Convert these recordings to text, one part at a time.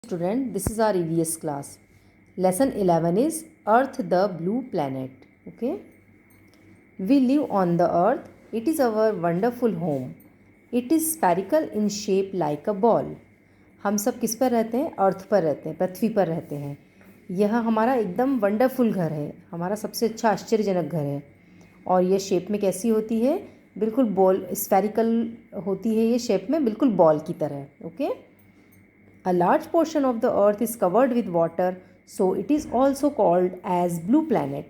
student, this is our EVS class. Lesson 11 is Earth, the blue planet. Okay. We live on the earth. It is our wonderful home. It is spherical in shape like a ball. हम सब किस पर रहते हैं? अर्थ पर रहते हैं, पृथ्वी पर रहते हैं. यह हमारा एकदम वंडरफुल घर है, हमारा सबसे अच्छा आश्चर्यजनक घर है. और यह शेप में कैसी होती है? बिल्कुल बॉल, स्फेरिकल होती है ये शेप में, बिल्कुल बॉल की तरह. Okay. A large portion of the earth is covered with water, so it is also called as blue planet.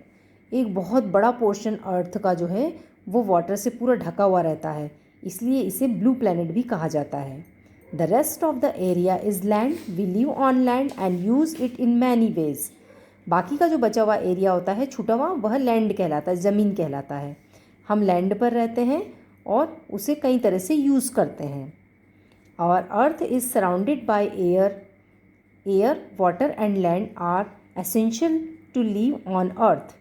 एक बहुत बड़ा पोर्शन अर्थ का जो है वो वाटर से पूरा ढका हुआ रहता है, इसलिए इसे ब्लू प्लैनेट भी कहा जाता है. The rest of the area is land. We live on land and use it in many ways. बाकी का जो बचा हुआ एरिया होता है छूटा हुआ, वह लैंड कहलाता है, ज़मीन कहलाता है. हम लैंड पर रहते हैं और उसे कई तरह से यूज़ करते हैं. Our earth is surrounded by air. Air, water and land are essential to live on earth.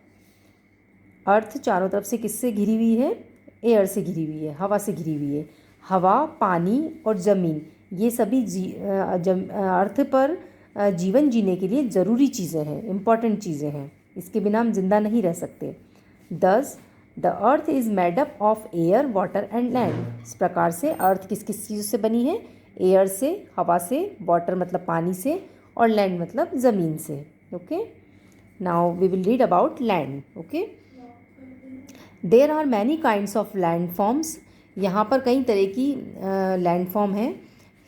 अर्थ चारों तरफ से किससे घिरी हुई है? एयर से घिरी हुई है, हवा से घिरी हुई है. हवा, पानी और ज़मीन, ये सभी अर्थ पर जीवन जीने के लिए ज़रूरी चीज़ें हैं, इम्पॉर्टेंट चीज़ें हैं. इसके बिना हम जिंदा नहीं रह सकते. Thus, the earth is made up of air, water and land. इस प्रकार से अर्थ किस किस चीज़ से बनी है? एयर से, हवा से, वाटर मतलब पानी से, और लैंड मतलब ज़मीन से. Okay. Now we will read about land. Okay. There are many kinds of land forms. यहाँ पर कई तरह की लैंड फॉर्म है.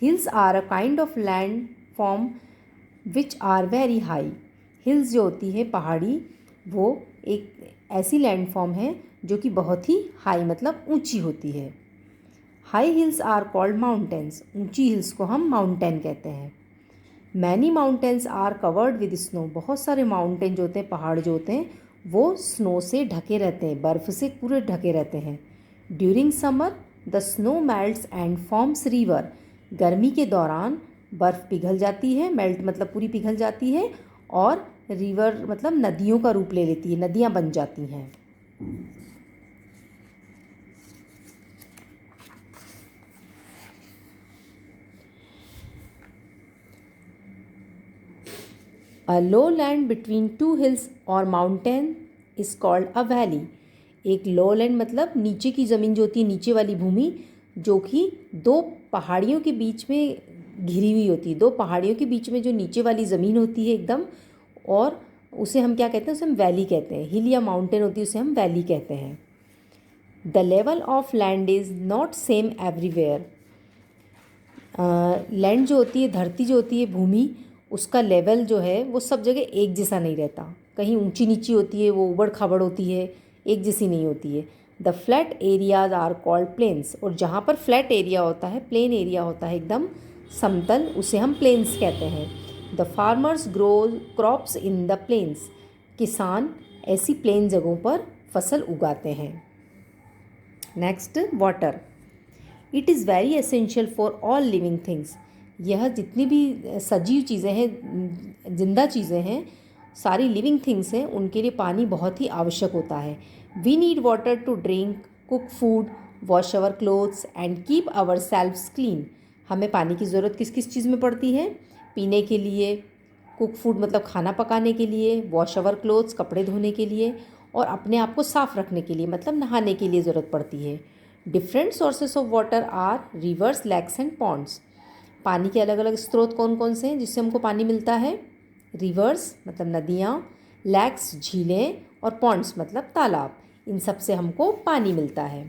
Hills are a kind of land form which are very high. Hills जो होती है पहाड़ी, वो एक ऐसी लैंड फॉर्म है जो कि बहुत ही हाई मतलब ऊंची होती है. High hills are called mountains. ऊंची हिल्स को हम माउंटेन कहते हैं. Many mountains are covered with snow. बहुत सारे माउंटेन जो होते हैं, पहाड़ जो होते हैं, वो स्नो से ढके रहते हैं, बर्फ़ से पूरे ढके रहते हैं. During summer the snow melts and forms river. गर्मी के दौरान बर्फ़ पिघल जाती है, मेल्ट मतलब पूरी पिघल जाती है, और रिवर मतलब नदियों का रूप ले लेती है, नदियाँ बन जाती हैं. A low land between two hills or mountain is called a valley. एक लो लैंड मतलब नीचे की ज़मीन जो होती है, नीचे वाली भूमि, जो कि दो पहाड़ियों के बीच में घिरी हुई होती है. दो पहाड़ियों के बीच में जो नीचे वाली ज़मीन होती है एकदम, और उसे हम क्या कहते हैं? उसे हम वैली कहते हैं. हिल या माउंटेन होती है, उसे हम वैली कहते हैं. The level of land is not same everywhere. Land जो होती है, धरती जो होती है, भूमि, उसका लेवल जो है वो सब जगह एक जैसा नहीं रहता. कहीं ऊंची नीची होती है, वो उबड़ खाबड़ होती है, एक जैसी नहीं होती है. The flat areas are called plains. और जहाँ पर फ्लैट एरिया होता है, प्लेन एरिया होता है एकदम समतल, उसे हम प्लेन्स कहते हैं. The farmers grow crops in the plains. किसान ऐसी प्लेन जगहों पर फसल उगाते हैं. Next, water. It is very essential for all living things. यह जितनी भी सजीव चीज़ें हैं, जिंदा चीज़ें हैं, सारी लिविंग थिंग्स हैं, उनके लिए पानी बहुत ही आवश्यक होता है. We need water to drink, cook food, wash our clothes and keep ourselves clean. हमें पानी की ज़रूरत किस किस चीज़ में पड़ती है? पीने के लिए, कुक फूड मतलब खाना पकाने के लिए, वॉश आवर क्लोथ्स कपड़े धोने के लिए, और अपने आप को साफ़ रखने के लिए मतलब नहाने के लिए ज़रूरत पड़ती है. Different sources of water are rivers, lakes and ponds. पानी के अलग अलग स्रोत कौन कौन से हैं जिससे हमको पानी मिलता है? रिवर्स मतलब नदियाँ, लैक्स झीलें, और पॉन्ड्स मतलब तालाब. इन सब से हमको पानी मिलता है.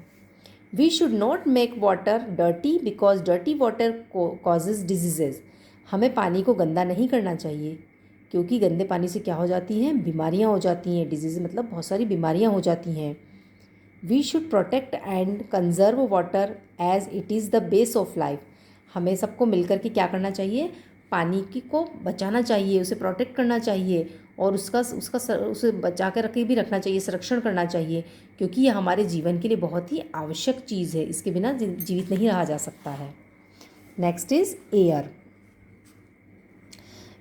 We should not make water dirty because dirty water causes diseases. हमें पानी को गंदा नहीं करना चाहिए, क्योंकि गंदे पानी से क्या हो जाती हैं? बीमारियाँ हो जाती हैं. डिजीज़ मतलब बहुत सारी बीमारियाँ हो जाती हैं. We should protect and conserve water as it is the base of life. हमें सबको मिलकर के क्या करना चाहिए? पानी की को बचाना चाहिए, उसे प्रोटेक्ट करना चाहिए, और उसे बचा कर रखे भी रखना चाहिए, संरक्षण करना चाहिए, क्योंकि यह हमारे जीवन के लिए बहुत ही आवश्यक चीज़ है. इसके बिना जीवित नहीं रहा जा सकता है. Next is air.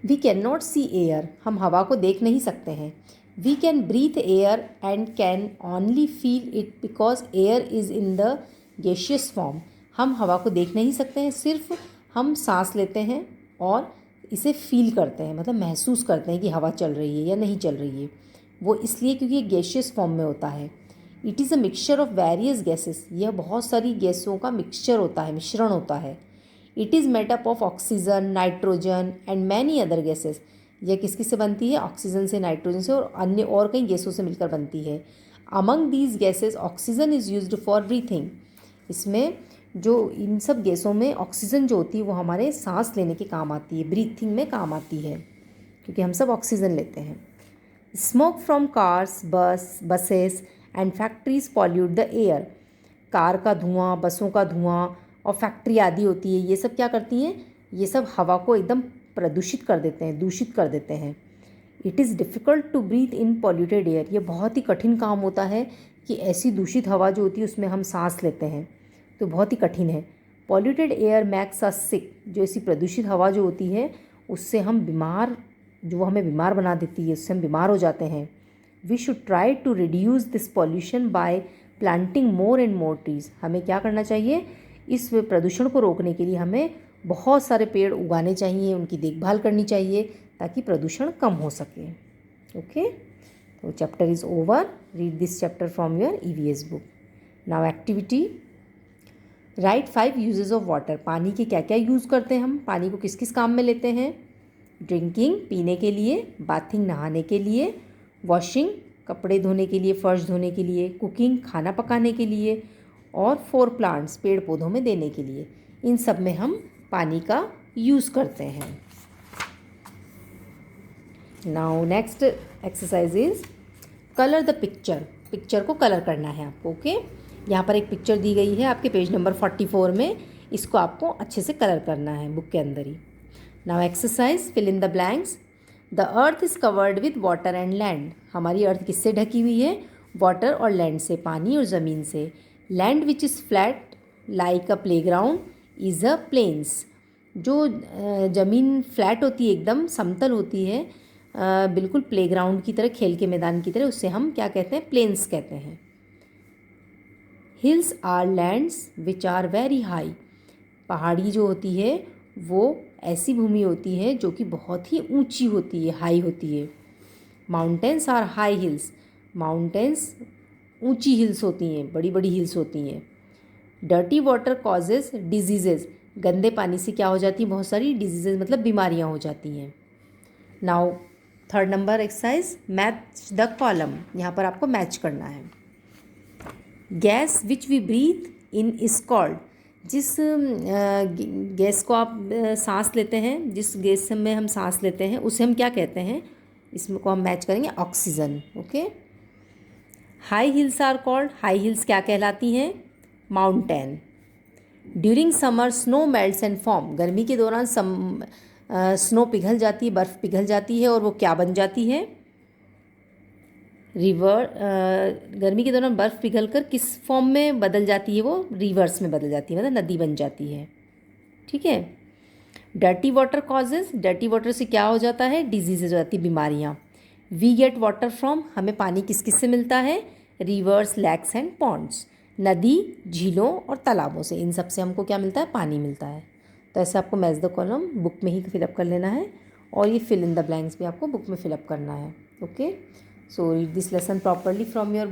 We cannot see air. हम हवा को देख नहीं सकते हैं. We can breathe air and can only feel it because air is in the gaseous form. हम हवा को देख नहीं सकते हैं, सिर्फ हम सांस लेते हैं और इसे फील करते हैं, मतलब महसूस करते हैं कि हवा चल रही है या नहीं चल रही है। वो इसलिए क्योंकि ये गैसियस फॉर्म में होता है। It is a mixture of various gases, यह बहुत सारी गैसों का मिक्सचर होता है, मिश्रण होता है। It is made up of oxygen, nitrogen and many other gases. यह किस किस से बनती है? ऑक्सीजन से, नाइट्रोजन से और अन्य और कई गैसों से मिलकर बनती है। Among these gases oxygen is used for breathing. इसमें जो इन सब गैसों में ऑक्सीजन जो होती है वो हमारे सांस लेने के काम आती है, ब्रीथिंग में काम आती है, क्योंकि हम सब ऑक्सीजन लेते हैं। Smoke from cars, buses and factories pollute the air. Car का धुआं, बसों का धुआं और फैक्ट्री आदि होती है, ये सब क्या करती हैं? ये सब हवा को एकदम प्रदूषित कर देते हैं, दूषित कर देते हैं। It is difficult to breathe in polluted air. ये बहुत ही कठिन काम होता है कि ऐसी दूषित हवा जो होती है उसमें हम सांस लेते हैं, तो बहुत ही कठिन है। पॉल्यूटेड एयर मैक्स अस सिक। जो ऐसी प्रदूषित हवा जो होती है उससे हम बीमार, जो हमें बीमार बना देती है, उससे हम बीमार हो जाते हैं। We should try to reduce this pollution by planting more and more trees. हमें क्या करना चाहिए? इस प्रदूषण को रोकने के लिए हमें बहुत सारे पेड़ उगाने चाहिए, उनकी देखभाल करनी चाहिए ताकि प्रदूषण कम हो सके। ओके, तो chapter is over. Read this chapter from your EVS book. Now activity, right 5 uses of water. पानी के क्या क्या यूज़ करते हैं हम? पानी को किस किस काम में लेते हैं? ड्रिंकिंग, पीने के लिए, बाथिंग, नहाने के लिए, वॉशिंग, कपड़े धोने के लिए, फर्श धोने के लिए, कुकिंग, खाना पकाने के लिए, और फॉर प्लांट्स, पेड़ पौधों में देने के लिए। इन सब में हम पानी का यूज़ करते हैं। Now next exercise is colour the picture. Picture को कलर करना है आपको। ओके, यहाँ पर एक पिक्चर दी गई है आपके पेज नंबर 44 में। इसको आपको अच्छे से कलर करना है बुक के अंदर ही। Now exercise, fill in the blanks. The earth is covered with water and land. हमारी अर्थ किससे ढकी हुई है? वाटर और लैंड से, पानी और ज़मीन से। Land which is flat like a playground is a plains. जो ज़मीन फ्लैट होती है, एकदम समतल होती है, बिल्कुल प्लेग्राउंड की तरह, खेल के मैदान की तरह, उससे हम क्या कहते हैं? प्लेन्स कहते हैं। Hills are lands which are very high. पहाड़ी जो होती है वो ऐसी भूमि होती है जो कि बहुत ही ऊंची होती है, हाई होती है। Mountains are high hills. Mountains ऊंची हिल्स होती हैं, बड़ी बड़ी हिल्स होती हैं। Dirty water causes diseases. गंदे पानी से क्या हो जाती है? बहुत सारी डिजीजेज, मतलब बीमारियां हो जाती हैं। Now third number exercise, match the column. यहाँ पर आपको मैच करना है। Gas which we breathe in is called. जिस गैस को आप सांस लेते हैं, जिस गैस में हम सांस लेते हैं उसे हम क्या कहते हैं? इसमें को हम मैच करेंगे oxygen. Okay, high hills are called. हाई हिल्स क्या कहलाती हैं? Mountain. During summer snow melts and form. गर्मी के दौरान स्नो पिघल जाती है, बर्फ़ पिघल जाती है और वो क्या बन जाती है? रिवर। गर्मी के दौरान बर्फ़ पिघलकर किस फॉर्म में बदल जाती है? वो रिवर्स में बदल जाती है, मतलब नदी बन जाती है। ठीक है। Dirty water causes. Dirty water से क्या हो जाता है? डिजीज़ हो जाती है, बीमारियाँ। We get water from. हमें पानी किस किस से मिलता है? Rivers, lakes and ponds. नदी, झीलों और तालाबों से, इन सब से हमको क्या मिलता है? पानी मिलता है। तो ऐसे आपको मैच द कॉलम बुक में ही फिलअप कर लेना है, और ये फिल इन द ब्लैंक्स भी आपको बुक में फिलअप करना है। Okay, so read this lesson properly from your book.